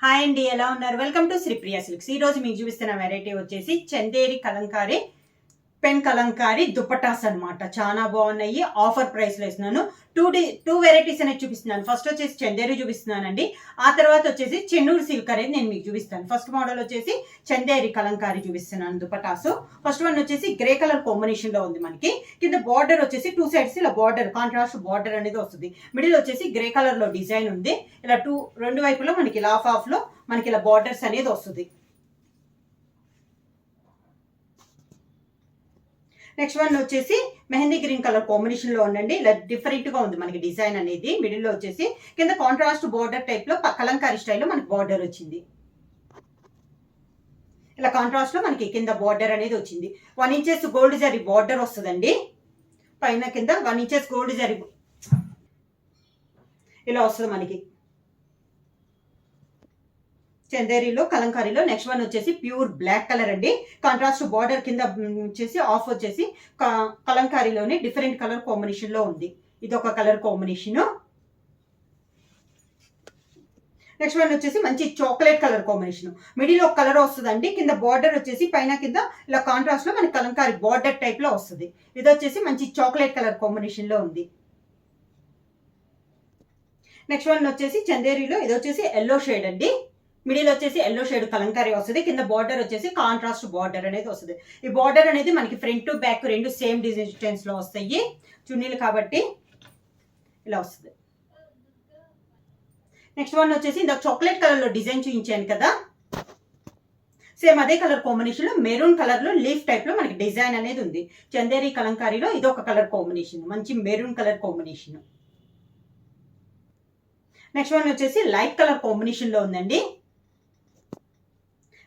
Hi అండి, ఎలా ఉన్నారు? Welcome to Sripriya silks. ఈ రోజు మీకు చూపిస్తున్న వెరైటీ వచ్చేసి చందేరి కలంకారీ పెన్ కలంకారీ దుపటాస్ అనమాట. చాలా బాగున్నాయి. ఆఫర్ ప్రైస్ లో ఇస్తున్నాను. టూ వెరైటీస్ అనేది చూపిస్తున్నాను. ఫస్ట్ వచ్చేసి చందేరి చూపిస్తున్నానండి. ఆ తర్వాత వచ్చేసి చెన్నూరు సిల్క్ అనేది నేను మీకు చూపిస్తాను. ఫస్ట్ మోడల్ వచ్చేసి చందేరి కలంకారీ చూపిస్తున్నాను దుపటాస్. ఫస్ట్ వన్ వచ్చేసి గ్రే కలర్ కాంబినేషన్ లో ఉంది. మనకి కింద బార్డర్ వచ్చేసి టూ సైడ్స్ ఇలా బార్డర్ కాంట్రాస్ట్ బార్డర్ అనేది వస్తుంది. మిడిల్ వచ్చేసి గ్రే కలర్ లో డిజైన్ ఉంది. ఇలా రెండు వైపులో మనకి ఇలా హాఫ్ లో మనకి ఇలా బార్డర్స్ అనేది వస్తుంది. నెక్స్ట్ వన్ వచ్చేసి మెహందీ గ్రీన్ కలర్ కాంబినేషన్ లో ఉండండి. ఇలా డిఫరెంట్ గా ఉంది మనకి డిజైన్ అనేది. మిడిల్ లో వచ్చేసి కింద కాంట్రాస్ట్ బార్డర్ టైప్ లో కలంకారీ స్టైల్లో మనకి బార్డర్ వచ్చింది. ఇలా కాంట్రాస్ట్ లో మనకి కింద బార్డర్ అనేది వచ్చింది. 1 ఇంచెస్ గోల్డ్ జరీ బార్డర్ వస్తుందండి. పైన కింద 1 ఇంచెస్ గోల్డ్ జరీ ఇలా వస్తుంది మనకి చందేరిలో కలంకారీలో. నెక్స్ట్ వన్ వచ్చేసి ప్యూర్ బ్లాక్ కలర్ అండి. కాంట్రాస్ట్ బార్డర్ కింద వచ్చేసి ఆఫ్ వచ్చేసి కలంకారీలోనే డిఫరెంట్ కలర్ కాంబినేషన్ లో ఉంది. ఇది ఒక కలర్ కాంబినేషన్. నెక్స్ట్ వన్ వచ్చేసి మంచి చాక్లెట్ కలర్ కాంబినేషన్. మిడిల్ ఒక కలర్ వస్తుందండి. కింద బార్డర్ వచ్చేసి పైన కింద ఇలా కాంట్రాస్ట్ లో మనకి కలంకారీ బార్డర్ టైప్ లో వస్తుంది. ఇది వచ్చేసి మంచి చాక్లెట్ కలర్ కాంబినేషన్ లో ఉంది. నెక్స్ట్ వన్ వచ్చేసి చందేరిలో ఇది వచ్చేసి ఎల్లో షేడ్ అండి. మిడిల్ వచ్చేసి ఎల్లో షేడ్ కలంకారీ వస్తుంది. కింద బార్డర్ వచ్చేసి కాంట్రాస్ట్ బార్డర్ అనేది వస్తుంది. ఈ బార్డర్ అనేది మనకి ఫ్రంట్ టు బ్యాక్ రెండు సేమ్ డిజైన్స్ లో వస్తాయి చున్నీలు కాబట్టి ఇలా వస్తుంది. నెక్స్ట్ వన్ వచ్చేసి ఇంత చాక్లెట్ కలర్ లో డిజైన్ చూపించాను కదా, సేమ్ అదే కలర్ కాంబినేషన్ లో మెరూన్ కలర్ లో లీఫ్ టైప్ లో మనకి డిజైన్ అనేది ఉంది. చందేరి కలంకారీలో ఇది ఒక కలర్ కాంబినేషన్, మంచి maroon colour combination. Next one వచ్చేసి లైట్ కలర్ కాంబినేషన్ లో ఉందండి.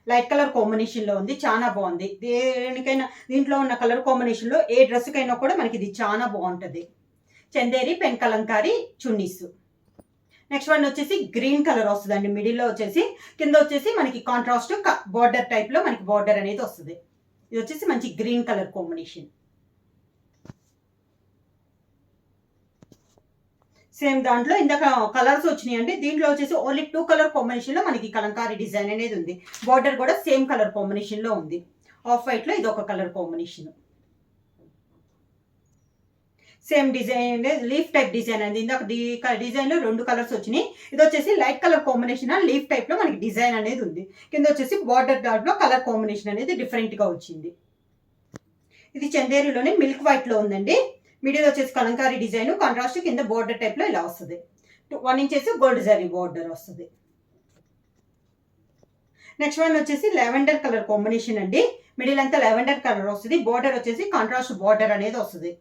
లైట్ కలర్ కాంబినేషన్ లో ఉంది. చాలా బాగుంది. దేనికైనా దీంట్లో ఉన్న కలర్ కాంబినేషన్ లో ఏ డ్రెస్ కైనా కూడా మనకి ఇది చాలా బాగుంటది. Chanderi pen Kalamkari chunnis. Next one వచ్చేసి గ్రీన్ కలర్ వస్తుందండి. మిడిల్ లో వచ్చేసి కింద వచ్చేసి మనకి కాంట్రాస్ట్ బార్డర్ టైప్ లో మనకి బార్డర్ అనేది వస్తుంది. ఇది వచ్చేసి మంచి గ్రీన్ కలర్ కాంబినేషన్. సేమ్ దాంట్లో ఇందాక కలర్స్ వచ్చినాయి అంటే దీంట్లో వచ్చేసి ఓన్లీ 2 కలర్ కాంబినేషన్ లో మనకి కలంకారీ డిజైన్ అనేది ఉంది. బార్డర్ కూడా సేమ్ కలర్ కాంబినేషన్ లో ఉంది. ఆఫ్ వైట్ లో ఇది ఒక colour combination. Same design leaf type design అండి. ఇందాక డిజైన్ లో 2 కలర్స్ వచ్చినాయి. ఇది వచ్చేసి light colour combination leaf type లో మనకి డిజైన్ అనేది ఉంది. కింద వచ్చేసి బార్డర్ టైప్ లో కలర్ కాంబినేషన్ అనేది డిఫరెంట్ గా వచ్చింది. ఇది చందేరిలోనే మిల్క్ వైట్ లో ఉందండి. మిడిల్ వచ్చేసి కలంకారీ డిజైన్ కాంట్రాస్ట్ కింద బోర్డర్ టైప్ లో ఇలా వస్తుంది. 1 ఇంచెస్ గోల్డ్ జరీ బోర్డర్ వస్తుంది. నెక్స్ట్ వన్ వచ్చేసి లెవెండర్ కలర్ కాంబినేషన్ అండి. మిడిల్ అంతా లెవెండర్ కలర్ వస్తుంది. బోర్డర్ వచ్చేసి కాంట్రాస్ట్ బోర్డర్ అనేది వస్తుంది.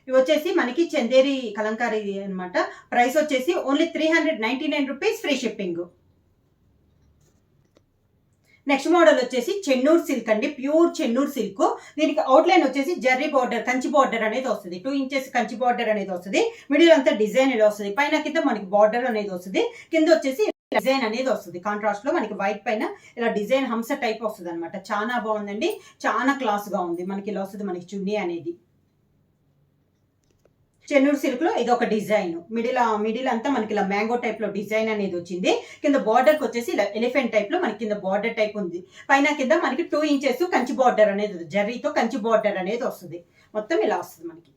ఇవి వచ్చేసి మనకి చందేరి కలంకారీ అనమాట. ప్రైస్ వచ్చేసి only 399 rupees, free shipping. Next model వచ్చేసి చెన్నూరు సిల్క్ అండి. Pure Chennur silk. దీనికి అవుట్ లైన్ వచ్చేసి జర్రీ బార్డర్ కంచి బార్డర్ అనేది వస్తుంది. 2 ఇంచెస్ కంచి బార్డర్ అనేది వస్తుంది. మిడిల్ అంతా డిజైన్ అనేది వస్తుంది. పైన కింద మనకి బార్డర్ అనేది వస్తుంది. కింద వచ్చేసి డిజైన్ అనేది వస్తుంది. కాంట్రాస్ట్ లో మనకి వైట్ పైన ఇలా డిజైన్ హంస టైప్ వస్తుంది అనమాట. చాలా బాగుందండి. చాలా క్లాస్ గా ఉంది. మనకి ఇలా వస్తుంది మనకి చున్నీ అనేది. చెన్నూరు సిల్క్ లో ఇది ఒక డిజైన్. మిడిల్ అంతా మనకి ఇలా మ్యాంగో టైప్ లో డిజైన్ అనేది వచ్చింది. కింద బార్డర్ కి వచ్చేసి ఇలా ఎలిఫెంట్ టైప్ లో మనకి కింద బార్డర్ టైప్ ఉంది. పైన కింద మనకి 2 ఇంచెస్ కంచి బార్డర్ అనేది జర్రీతో కంచి బార్డర్ అనేది వస్తుంది. మొత్తం ఇలా వస్తుంది మనకి.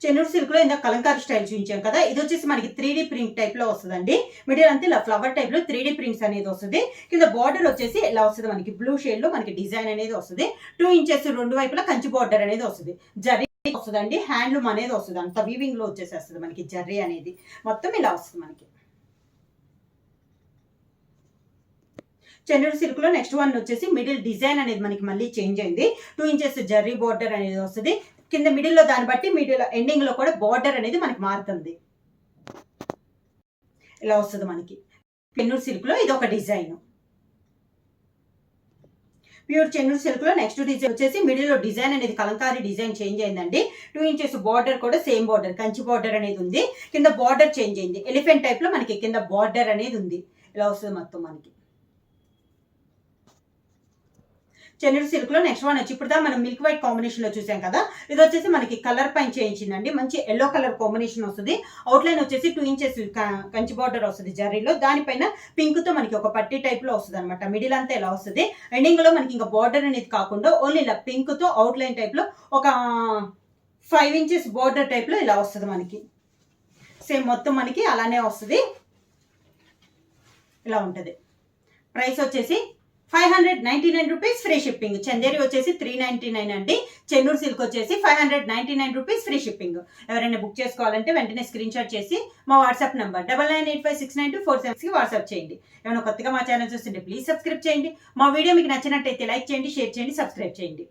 చెన్నూరు సిల్క్ లో ఇంత కలంకారీ స్టైల్ చూపించాం కదా, ఇది వచ్చేసి మనకి 3D ప్రింట్ టైప్ లో వస్తుందండి. మిడిల్ అంతా ఇలా ఫ్లవర్ టైప్ లో 3D ప్రింట్స్ అనేది వస్తుంది. కింద బార్డర్ వచ్చేసి ఇలా వస్తుంది మనకి బ్లూ షేడ్ లో మనకి డిజైన్ అనేది వస్తుంది. 2 ఇంచెస్ రెండు వైపులా కంచి బార్డర్ అనేది వస్తుంది. జర్రీ వస్తుందండి. హ్యాండ్లూమ్ అనేది వస్తుంది. అంత వీవింగ్ లో వచ్చేసేస్తుంది మనకి జర్రీ అనేది. మొత్తం ఇలా వస్తుంది మనకి. చెన్నూరు సిల్క్ లో నెక్స్ట్ వన్ వచ్చేసి మిడిల్ డిజైన్ అనేది మనకి మళ్ళీ చేంజ్ అయింది. 2 ఇంచెస్ జర్రీ బార్డర్ అనేది వస్తుంది. కింద మిడిల్ లో దాన్ని బట్టి మిడిల్ ఎండింగ్ లో కూడా బార్డర్ అనేది మనకి మారుతుంది. ఇలా వస్తుంది మనకి. చెన్నూరు సిల్క్ లో ఇది ఒక డిజైన్. ప్యూర్ చెన్నూరు సిల్క్ లో నెక్స్ట్ డిజైన్ వచ్చేసి మిడిల్ లో డిజైన్ అనేది కలంకారీ డిజైన్ చేంజ్ అయిందండి. 2 ఇంచెస్ బార్డర్ కూడా సేమ్ బార్డర్ కంచి బార్డర్ అనేది ఉంది. కింద బార్డర్ చేంజ్ అయింది. ఎలిఫెంట్ టైప్ లో మనకి కింద బార్డర్ అనేది ఉంది. ఇలా వస్తుంది మొత్తం మనకి. చెన్నూరు సిల్క్ లో నెక్స్ట్ వన్ వచ్చి ఇప్పుడు మనం మిల్క్ వైట్ కాంబినేషన్ లో చూసాం కదా, ఇది వచ్చేసి మనకి కలర్ పైన చేయించిందండి. మంచి ఎల్లో కలర్ కాంబినేషన్ వస్తుంది. అవుట్లైన్ వచ్చేసి 2 ఇంచెస్ కంచి బార్డర్ వస్తుంది జరీలో. దానిపైన పింక్ తో మనకి ఒక పట్టీ టైప్ లో వస్తుంది అనమాట. మిడిల్ అంతా ఇలా వస్తుంది. ఎండింగ్ లో మనకి ఇంకా బార్డర్ అనేది కాకుండా ఓన్లీ ఇలా పింక్ తో అవుట్లైన్ టైప్ లో ఒక 5 ఇంచెస్ బార్డర్ టైప్ లో ఇలా వస్తుంది మనకి. సేమ్ మొత్తం మనకి అలానే వస్తుంది. ఇలా ఉంటుంది. ప్రైస్ వచ్చేసి 599 రూపీస్ ఫ్రీ షిప్పింగ్. చందేరి వచ్చేసి 399 అండి. చెన్నూరు సిల్క్ వచ్చేసి 599 రూపీస్ ఫ్రీ షిప్పింగ్. ఎవరైనా బుక్ చేసుకోవాలంటే వెంటనే స్క్రీన్ షాట్ చేసి మా వాట్సాప్ నంబర్ 9985692476కి వాట్సాప్ చేయండి. ఏమైనా కొత్తగా మా ఛానల్ చూస్తుంటే ప్లీజ్ సబ్స్క్రైబ్ చేయండి. మా వీడియో మీకు నచ్చినట్టయితే లైక్ చేయండి, షేర్ చేయండి, సబ్స్క్రైబ్ చేయండి.